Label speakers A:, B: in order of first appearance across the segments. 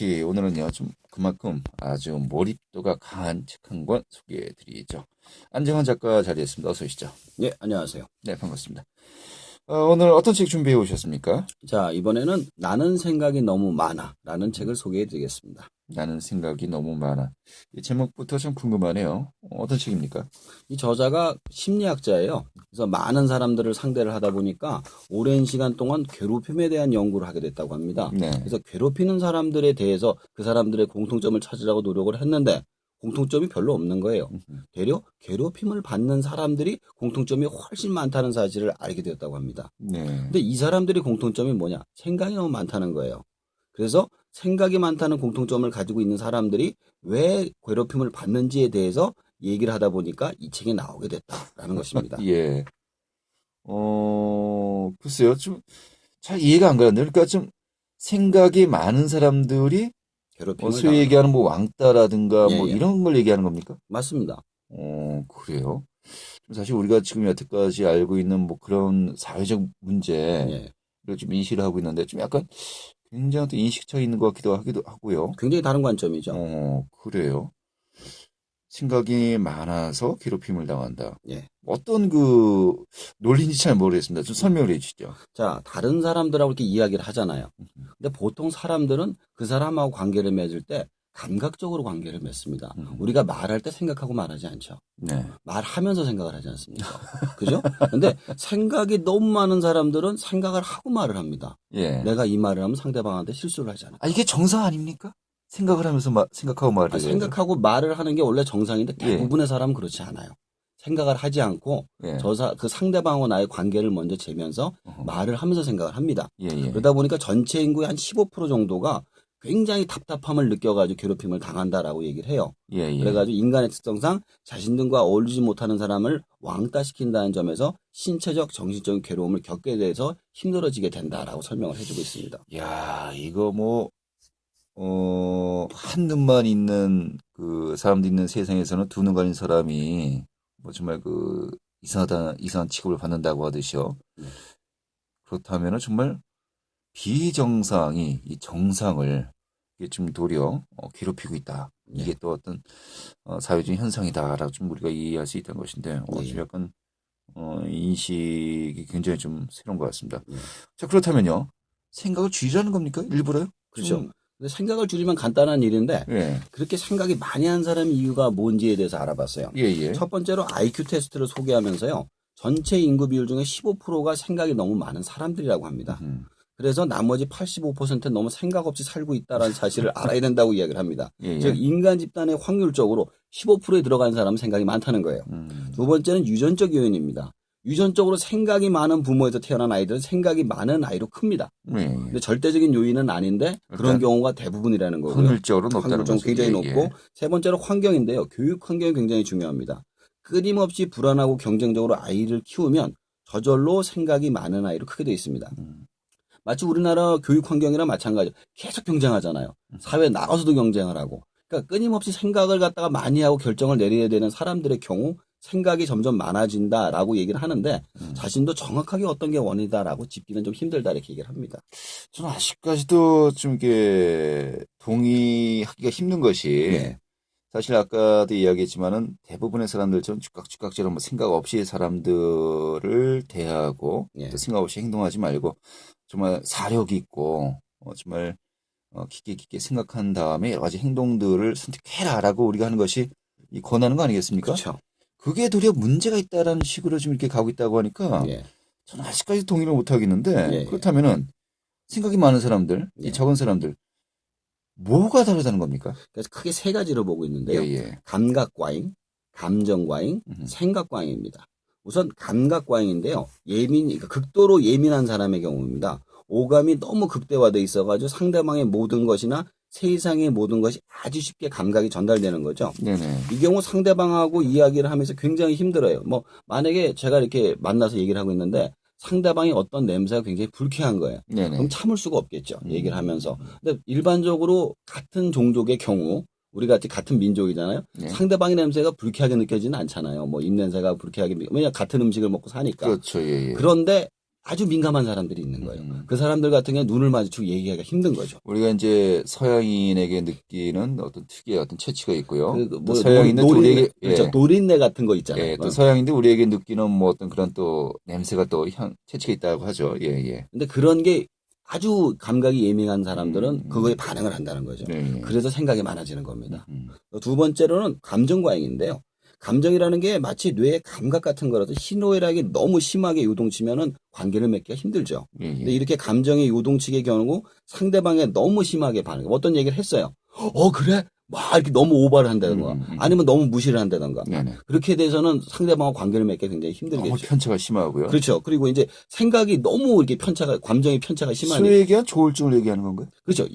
A: 오늘은요, 좀 그만큼 아주 몰입도가 강한 책 한 권 소개해 드리죠. 안정환 작가 자리했습니다. 어서 오시죠.
B: 네, 안녕하세요.
A: 네, 반갑습니다. 오늘 어떤 책 준비해 오셨습니까?
B: 자, 이번에는 나는 생각이 너무 많아 라는 책을 소개해 드리겠습니다.
A: 나는 생각이 너무 많아. 이 제목부터 좀 궁금하네요. 어떤 책입니까?
B: 이 저자가 심리학자예요. 그래서 많은 사람들을 상대를 하다 보니까 오랜 시간 동안 괴롭힘에 대한 연구를 하게 됐다고 합니다.
A: 네.
B: 그래서 괴롭히는 사람들에 대해서 그 사람들의 공통점을 찾으려고 노력을 했는데 공통점이 별로 없는 거예요. 되려 괴롭힘을 받는 사람들이 공통점이 훨씬 많다는 사실을 알게 되었다고 합니다.
A: 네.
B: 근데 이 사람들의 공통점이 뭐냐? 생각이 너무 많다는 거예요. 그래서 생각이 많다는 공통점을 가지고 있는 사람들이 왜 괴롭힘을 받는지에 대해서 얘기를 하다 보니까 이 책이 나오게 됐다라는 것입니다.
A: 예. 글쎄요. 좀 잘 이해가 안 가는데요. 그러니까 좀 생각이 많은 사람들이
B: 괴롭힘을
A: 소위
B: 당하는.
A: 얘기하는 뭐 왕따라든가
B: 예,
A: 뭐
B: 예.
A: 이런 걸 얘기하는 겁니까?
B: 맞습니다.
A: 그래요? 사실 우리가 지금 여태까지 알고 있는 뭐 그런 사회적 문제를
B: 예.
A: 좀 인식을 하고 있는데 좀 약간 굉장히 또 인식차이 있는 것 같기도 하기도 하고요.
B: 굉장히 다른 관점이죠.
A: 그래요. 생각이 많아서 괴롭힘을 당한다.
B: 예.
A: 어떤 그 논리인지 잘 모르겠습니다. 좀 설명을 해 주시죠.
B: 자, 다른 사람들하고 이렇게 이야기를 하잖아요. 근데 보통 사람들은 그 사람하고 관계를 맺을 때 감각적으로 관계를 맺습니다. 우리가 말할 때 생각하고 말하지 않죠.
A: 네.
B: 말하면서 생각을 하지 않습니까? 그죠? 근데 생각이 너무 많은 사람들은 생각을 하고 말을 합니다.
A: 예.
B: 내가 이 말을 하면 상대방한테 실수를 하지 않을까.
A: 이게 정상 아닙니까? 생각을 하면서 생각하고 말을 해야죠.
B: 생각하고 말을 하는 게 원래 정상인데
A: 예.
B: 대부분의 사람은 그렇지 않아요. 생각을 하지 않고
A: 예.
B: 그 상대방과 나의 관계를 먼저 재면서
A: 어허.
B: 말을 하면서 생각을 합니다.
A: 예, 예.
B: 그러다 보니까 전체 인구의 한 15% 정도가 굉장히 답답함을 느껴가지고 괴롭힘을 당한다라고 얘기를 해요.
A: 예, 예.
B: 그래가지고 인간의 특성상 자신들과 어울리지 못하는 사람을 왕따시킨다는 점에서 신체적, 정신적인 괴로움을 겪게 돼서 힘들어지게 된다라고 설명을 해주고 있습니다.
A: 야, 이거 뭐 한눈만 있는 그 사람도 있는 세상에서는 두 눈 가린 사람이 뭐 정말 그 이상한 취급을 받는다고 하듯이요.
B: 네.
A: 그렇다면은 정말 비정상이 이 정상을 이게 좀 도리어 괴롭히고 있다. 이게
B: 네.
A: 또 어떤 사회적인 현상이다라고 좀 우리가 이해할 수 있다는 것인데, 좀
B: 네.
A: 약간 인식이 굉장히 좀 새로운 것 같습니다.
B: 네.
A: 자, 그렇다면요. 생각을 줄이라는 겁니까? 일부러요?
B: 그렇죠.
A: 좀,
B: 근데 생각을 줄이면 간단한 일인데
A: 예,
B: 그렇게 생각이 많이 한 사람 이유가 뭔지에 대해서 알아봤어요.
A: 예, 예.
B: 첫 번째로 IQ 테스트를 소개하면서요. 전체 인구 비율 중에 15%가 생각이 너무 많은 사람들이라고 합니다.
A: 음,
B: 그래서 나머지 85%는 너무 생각 없이 살고 있다는 사실을 알아야 된다고 이야기를 합니다.
A: 예,
B: 즉
A: 예.
B: 인간 집단의 확률적으로 15%에 들어가는 사람은 생각이 많다는 거예요. 두
A: 음,
B: 번째는 유전적 요인입니다. 유전적으로 생각이 많은 부모에서 태어난 아이들은 생각이 많은 아이로 큽니다.
A: 예, 예.
B: 근데 절대적인 요인은 아닌데 그런
A: 일단
B: 경우가 대부분이라는 거고요.
A: 확률적으로 높다는
B: 확률적으로
A: 거죠.
B: 굉장히
A: 예,
B: 높고
A: 예.
B: 세 번째로 환경인데요. 교육 환경이 굉장히 중요합니다. 끊임없이 불안하고 경쟁적으로 아이를 키우면 저절로 생각이 많은 아이로 크게 되어 있습니다.
A: 음,
B: 마치 우리나라 교육 환경이랑 마찬가지. 계속 경쟁하잖아요. 사회에 나가서도 경쟁을 하고. 그러니까 끊임없이 생각을 갖다가 많이 하고 결정을 내려야 되는 사람들의 경우 생각이 점점 많아진다라고 얘기를 하는데
A: 음.
B: 자신도 정확하게 어떤 게 원이다라고 짚기는 좀 힘들다 이렇게 얘기를 합니다.
A: 저는 아직까지도 좀 이게 동의하기가 힘든 것이
B: 예,
A: 사실 아까도 이야기했지만은 대부분의 사람들처럼 쥐깍쥐깍처럼 뭐 생각 없이 사람들을 대하고 또
B: 예,
A: 생각 없이 행동하지 말고 정말 사력 있고 정말 깊게 깊게 생각한 다음에 여러 가지 행동들을 선택해라라고 우리가 하는 것이 이 권하는 거 아니겠습니까?
B: 그렇죠.
A: 그게 도리어 문제가 있다라는 식으로 좀 이렇게 가고 있다고 하니까
B: 예,
A: 저는 아직까지 동의를 못 하겠는데
B: 예,
A: 그렇다면은 생각이 많은 사람들, 이
B: 예.
A: 적은 사람들 뭐가 다르다는 겁니까?
B: 그래서 크게 세 가지로 보고
A: 예,
B: 있는데요.
A: 예.
B: 감각과잉, 감정과잉,
A: 음,
B: 생각과잉입니다. 우선 감각과잉인데요. 그러니까 극도로 예민한 사람의 경우입니다. 오감이 너무 극대화돼 있어가지고 상대방의 모든 것이나 세상의 모든 것이 아주 쉽게 감각이 전달되는 거죠.
A: 네네.
B: 이 경우 상대방하고 이야기를 하면서 굉장히 힘들어요. 뭐, 만약에 제가 이렇게 만나서 얘기를 하고 있는데 상대방이 어떤 냄새가 굉장히 불쾌한 거예요. 그럼
A: 네네.
B: 참을 수가 없겠죠. 얘기를
A: 음,
B: 하면서. 근데 일반적으로 같은 종족의 경우, 우리 같이 같은 민족이잖아요.
A: 네.
B: 상대방의 냄새가 불쾌하게 느껴지는 않잖아요. 뭐, 입냄새가 불쾌하게, 왜냐, 같은 음식을 먹고 사니까.
A: 그렇죠. 예, 예.
B: 그런데 아주 민감한 사람들이 있는 거예요.
A: 음.
B: 그 사람들 같은 경우는 눈을 마주치고 얘기하기가 힘든 거죠.
A: 우리가 이제 서양인에게 느끼는 어떤 특유의 어떤 체취가 있고요. 또
B: 뭐
A: 서양인은 또
B: 노린내,
A: 우리에게,
B: 그렇죠.
A: 예,
B: 노린내 같은 거 있잖아요.
A: 예, 또 서양인들 우리에게 느끼는 뭐 어떤 그런 또 냄새가 또 체취가 있다고 하죠. 예, 예.
B: 근데 그런 게 아주 감각이 예민한 사람들은 그거에
A: 음,
B: 반응을 한다는 거죠.
A: 네.
B: 그래서 생각이 많아지는 겁니다.
A: 음,
B: 두 번째로는 감정 과잉인데요. 감정이라는 게 마치 뇌의 감각 같은 거라도 희노애락이 너무 심하게 요동치면은 관계를 맺기가 힘들죠.
A: 예,
B: 근데
A: 예.
B: 이렇게 감정이 요동치게 경우 상대방에 너무 심하게 반응. 어떤 얘기를 했어요. 그래? 막 이렇게 너무 오버를 한다던가 아니면 너무 무시를 한다던가
A: 네네.
B: 그렇게 돼서는 상대방과 관계를 맺기 굉장히
A: 너무
B: 힘들겠죠.
A: 편차가 심하고요.
B: 그렇죠. 그리고 이제 생각이 너무 이렇게 편차가, 감정의 편차가 심하니,
A: 술에 얘기한 조울증을 얘기하는 건가요?
B: 그렇죠.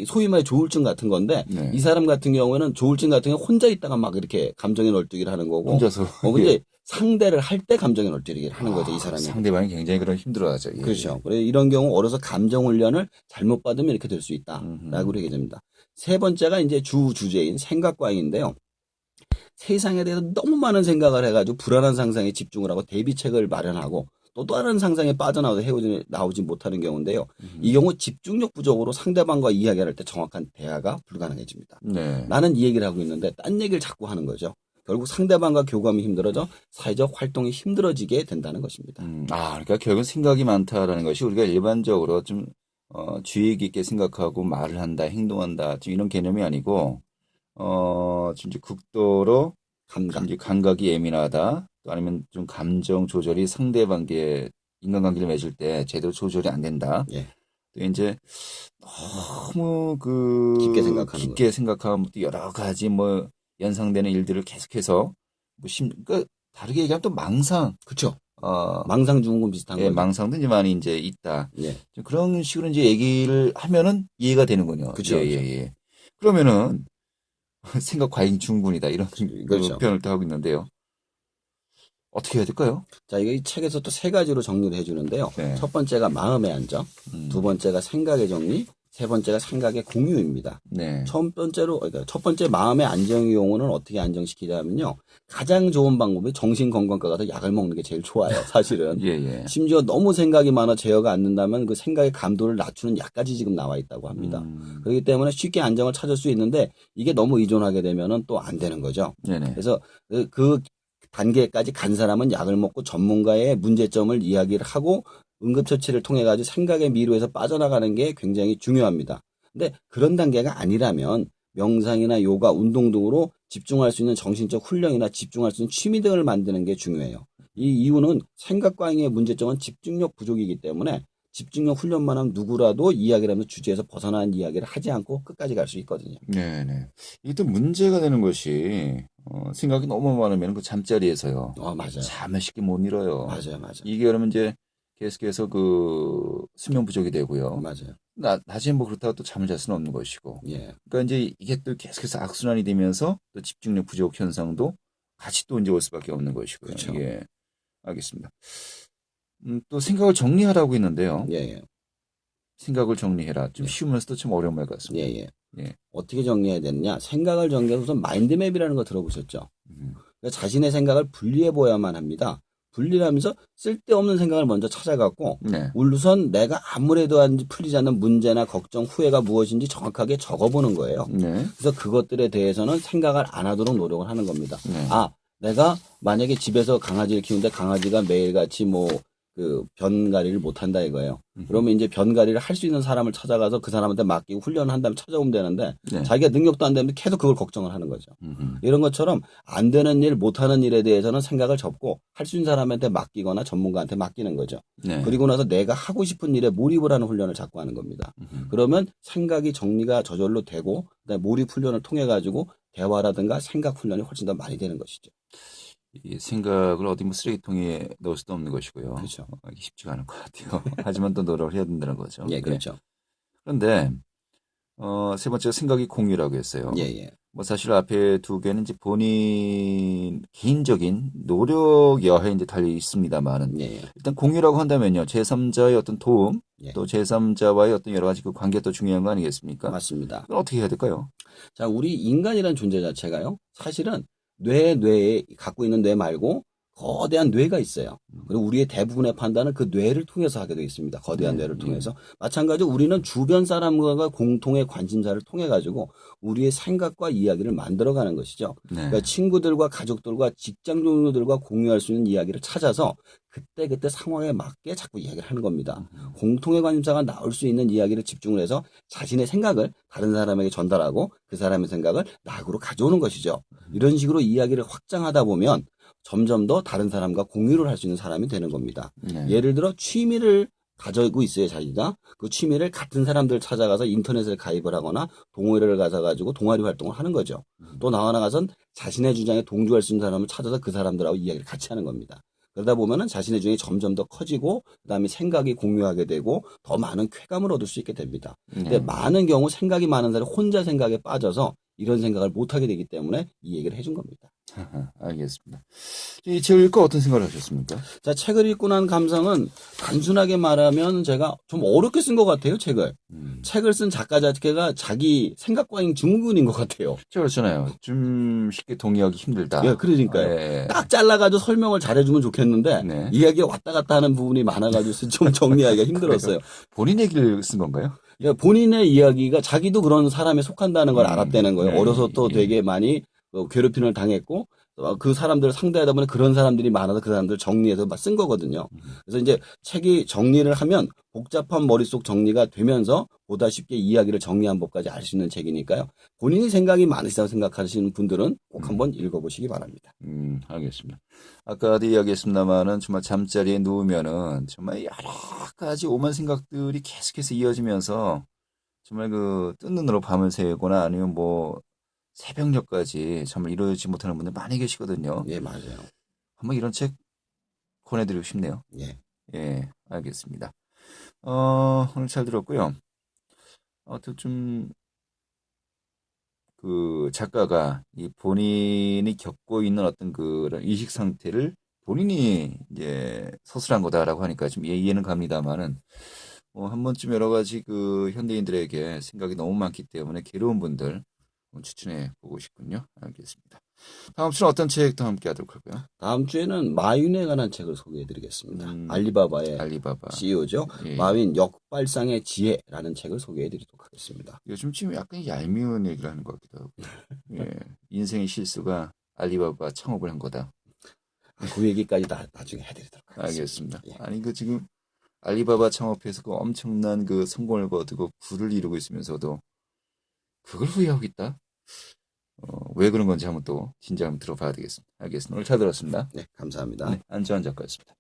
B: 소위 말해 조울증 같은 건데,
A: 네.
B: 이 사람 같은 경우에는 조울증 같은 경우 혼자 있다가 막 이렇게 감정의 널뛰기를 하는 거고,
A: 혼자서. 예.
B: 근데 상대를 할 때 감정의 널뛰기를 하는 거죠, 이 사람이.
A: 상대방이 굉장히 그런 힘들어하죠. 예,
B: 그렇죠. 그래서 이런 경우 어려서 감정 훈련을 잘못 받으면 이렇게 될 수
A: 예.
B: 있다라고 얘기해 줍니다. 세 번째가 이제 주제인 생각과잉인데요. 세상에 대해서 너무 많은 생각을 해가지고 불안한 상상에 집중을 하고 대비책을 마련하고 또 다른 상상에 빠져나와서 나오지 못하는 경우인데요. 이 경우 집중력 부족으로 상대방과 이야기를 할 때 정확한 대화가 불가능해집니다.
A: 네.
B: 나는 이 얘기를 하고 있는데 딴 얘기를 자꾸 하는 거죠. 결국 상대방과 교감이 힘들어져 사회적 활동이 힘들어지게 된다는 것입니다.
A: 그러니까 결국은 생각이 많다라는 것이 우리가 일반적으로 좀, 주의 깊게 생각하고 말을 한다, 행동한다, 좀 이런 개념이 아니고, 좀 이제 극도로 좀
B: 감각.
A: 이제 감각이 예민하다, 또 아니면 좀 감정 조절이 상대관계, 인간관계를 맺을 때 제대로 조절이 안 된다.
B: 예.
A: 또 이제 너무
B: 깊게 생각하는 거.
A: 깊게 생각하면 또 여러 가지 뭐 연상되는 일들을 계속해서 그러니까 다르게 얘기하면 또 망상,
B: 그렇죠.
A: 어,
B: 망상증후군 비슷한
A: 예,
B: 거죠.
A: 망상도 이제 많이 이제 있다.
B: 예.
A: 좀 그런 식으로 이제 얘기를 하면은 이해가 되는군요. 예,
B: 그렇죠.
A: 예,
B: 그렇죠.
A: 예. 그러면은 생각 과잉 중군이다 이런 그
B: 그렇죠.
A: 표현을 또 하고 있는데요. 어떻게 해야 될까요?
B: 자, 이거 이 책에서 또 세 가지로 정리를 해주는데요.
A: 네.
B: 첫 번째가 마음의 안정, 두
A: 음,
B: 번째가 생각의 정리, 세 번째가 생각의 공유입니다.
A: 네.
B: 그러니까 첫 번째 마음의 안정 용어는 어떻게 안정시키냐면요. 가장 좋은 방법이 정신건강과 가서 약을 먹는 게 제일 좋아요, 사실은.
A: 예, 예.
B: 심지어 너무 생각이 많아 제어가 안 된다면 그 생각의 감도를 낮추는 약까지 지금 나와 있다고 합니다. 그렇기 때문에 쉽게 안정을 찾을 수 있는데 이게 너무 의존하게 되면은 또 안 되는 거죠.
A: 네네.
B: 그래서 그 단계까지 간 사람은 약을 먹고 전문가의 문제점을 이야기를 하고 응급처치를 통해 가지고 생각의 미로에서 빠져나가는 게 굉장히 중요합니다. 근데 그런 단계가 아니라면 명상이나 요가, 운동 등으로 집중할 수 있는 정신적 훈련이나 집중할 수 있는 취미 등을 만드는 게 중요해요. 이 이유는 생각과잉의 문제점은 집중력 부족이기 때문에 집중력 훈련만 하면 누구라도 이야기를 하면서 주제에서 벗어나는 이야기를 하지 않고 끝까지 갈 수 있거든요.
A: 네네. 이게 또 문제가 되는 것이, 생각이 너무 많으면 그 잠자리에서요.
B: 맞아요.
A: 잠을 쉽게 못 이뤄요.
B: 맞아요. 맞아요.
A: 이게 그러면 이제 계속해서 그 수면 부족이 되고요.
B: 맞아요.
A: 낮에 뭐 그렇다고 또 잠을 잘 수는 없는 것이고.
B: 예.
A: 그러니까 이제 이게 또 계속해서 악순환이 되면서 또 집중력 부족 현상도 같이 또 이제 올 수밖에 없는 것이고요.
B: 그렇죠.
A: 예. 알겠습니다. 또 생각을 정리하라고 했는데요.
B: 예, 예.
A: 생각을 정리해라. 좀
B: 예.
A: 쉬우면서도 좀 어려운 말
B: 예,
A: 같습니다.
B: 예.
A: 예.
B: 어떻게 정리해야 되느냐? 생각을 정리해서 우선 마인드맵이라는 거 들어보셨죠?
A: 음,
B: 그러니까 자신의 생각을 분리해 보야만 합니다. 분리를 하면서 쓸데없는 생각을 먼저 찾아갖고
A: 네.
B: 우선 내가 아무래도 풀리지 않는 문제나 걱정, 후회가 무엇인지 정확하게 적어보는 거예요.
A: 네.
B: 그래서 그것들에 대해서는 생각을 안 하도록 노력을 하는 겁니다.
A: 네.
B: 내가 만약에 집에서 강아지를 키우는데 강아지가 매일같이 변가리를 못 한다 이거예요. 그러면 이제 변가리를 할 수 있는 사람을 찾아가서 그 사람한테 맡기고 훈련을 한 다음에 찾아오면 되는데
A: 네.
B: 자기가 능력도 안 되면 계속 그걸 걱정을 하는 거죠. 이런 것처럼 안 되는 일, 못하는 일에 대해서는 생각을 접고 할 수 있는 사람한테 맡기거나 전문가한테 맡기는 거죠.
A: 네.
B: 그리고 나서 내가 하고 싶은 일에 몰입을 하는 훈련을 자꾸 하는 겁니다. 그러면 생각이 정리가 저절로 되고 그다음에 몰입 훈련을 통해 가지고 대화라든가 생각 훈련이 훨씬 더 많이 되는 것이죠.
A: 이 생각을 어디 뭐 쓰레기통에 넣을 수도 없는 것이고요.
B: 그렇죠.
A: 이게 쉽지가 않을 것 같아요. 하지만 또 노력을 해야 된다는 거죠.
B: 예, 그렇죠.
A: 그런데 세 번째가 생각이 공유라고 했어요.
B: 예, 예.
A: 뭐 사실 앞에 두 개는 이제 본인 개인적인 노력 여하에 이제 달려 있습니다만은
B: 예, 예.
A: 일단 공유라고 한다면요. 제3자의 어떤 도움,
B: 예.
A: 또 제3자와의 어떤 여러 가지 그 관계도 중요한 거 아니겠습니까?
B: 맞습니다.
A: 그럼 어떻게 해야 될까요?
B: 자, 우리 인간이라는 존재 자체가요. 사실은 뇌에 갖고 있는 뇌 말고 거대한 뇌가 있어요. 그리고 우리의 대부분의 판단은 그 뇌를 통해서 하게 되어 있습니다. 거대한
A: 네,
B: 뇌를 통해서. 마찬가지로 우리는 주변 사람과 공통의 관심사를 통해 가지고 우리의 생각과 이야기를 만들어가는 것이죠.
A: 네.
B: 그러니까 친구들과 가족들과 직장 동료들과 공유할 수 있는 이야기를 찾아서 그때그때 상황에 맞게 자꾸 이야기를 하는 겁니다. 공통의 관심사가 나올 수 있는 이야기를 집중을 해서 자신의 생각을 다른 사람에게 전달하고 그 사람의 생각을 낙으로 가져오는 것이죠. 이런 식으로 이야기를 확장하다 보면 점점 더 다른 사람과 공유를 할 수 있는 사람이 되는 겁니다.
A: 네.
B: 예를 들어 취미를 가지고 있어요, 자기가. 그 취미를 같은 사람들 찾아가서 인터넷에 가입을 하거나 동호회를 가서 동아리 활동을 하는 거죠. 또 나가선 자신의 주장에 동조할 수 있는 사람을 찾아서 그 사람들하고 이야기를 같이 하는 겁니다. 그러다 보면은 자신의 주장이 점점 더 커지고 그다음에 생각이 공유하게 되고 더 많은 쾌감을 얻을 수 있게 됩니다. 근데
A: 네.
B: 많은 경우 생각이 많은 사람이 혼자 생각에 빠져서 이런 생각을 못 하게 되기 때문에 이 얘기를 해준 겁니다.
A: 알겠습니다. 이 책 읽고 어떤 생각을 하셨습니까?
B: 자, 책을 읽고 난 감상은 단순하게 말하면 제가 좀 어렵게 쓴 것 같아요, 책을. 책을 쓴 작가 자체가 자기 생각과잉 증후군인 것 같아요.
A: 제가 그렇잖아요. 좀 쉽게 동의하기
B: 예,
A: 힘들다.
B: 그러니까요.
A: 예.
B: 딱 잘라가지고 설명을 잘해주면 좋겠는데,
A: 네.
B: 이야기가 왔다 갔다 하는 부분이 많아가지고 좀 정리하기가 힘들었어요.
A: 본인 얘기를 쓴 건가요?
B: 예, 본인의 이야기가 자기도 그런 사람에 속한다는 걸 알았다는 거예요.
A: 네,
B: 어려서부터
A: 예.
B: 되게 많이 괴롭힘을 당했고 그 사람들을 상대하다 보니 그런 사람들이 많아서 그 사람들을 정리해서 막 쓴 거거든요. 그래서 이제 책이 정리를 하면 복잡한 머릿속 정리가 되면서 보다 쉽게 이야기를 정리한 법까지 알 수 있는 책이니까요. 본인이 생각이 많으시다고 생각하시는 분들은 꼭 한번 읽어보시기 바랍니다.
A: 알겠습니다. 아까도 이야기했습니다만은 정말 잠자리에 누우면은 정말 여러 가지 오만 생각들이 계속해서 이어지면서 정말 그 뜬 눈으로 밤을 새거나 아니면 뭐 새벽녘까지 정말 이루어지지 못하는 분들 많이 계시거든요.
B: 예, 맞아요.
A: 한번 이런 책 권해드리고 싶네요.
B: 예.
A: 예, 알겠습니다. 오늘 잘 들었고요. 좀 그 작가가 이 본인이 겪고 있는 어떤 그런 의식 상태를 본인이 이제 서술한 거다라고 하니까 좀 이해는 갑니다만은 한 번쯤 여러 가지 그 현대인들에게 생각이 너무 많기 때문에 괴로운 분들 추천해 보고 싶군요. 알겠습니다. 다음 주는 어떤 책도 함께 하도록 할까요?
B: 다음 주에는 마윈에 관한 책을 소개해 드리겠습니다.
A: 음,
B: 알리바바의
A: 알리바바.
B: CEO죠.
A: 예.
B: 마윈 역발상의 지혜라는 책을 소개해 드리도록 하겠습니다.
A: 요즘 지금 약간 얄미운 얘기를 하는 것 같기도 하고. 예. 인생의 실수가 알리바바 창업을 한 거다.
B: 그 얘기까지 나중에 해드리도록 하겠습니다.
A: 알겠습니다.
B: 예.
A: 아니 그 지금 알리바바 창업해서 그 엄청난 그 성공을 거두고 부를 이루고 있으면서도 그걸 후회하고 있다? 왜 그런 건지 한번 또 진작 한번 들어봐야 되겠습니다. 알겠습니다. 오늘 잘 들었습니다.
B: 네, 감사합니다.
A: 네, 안주환 작가였습니다.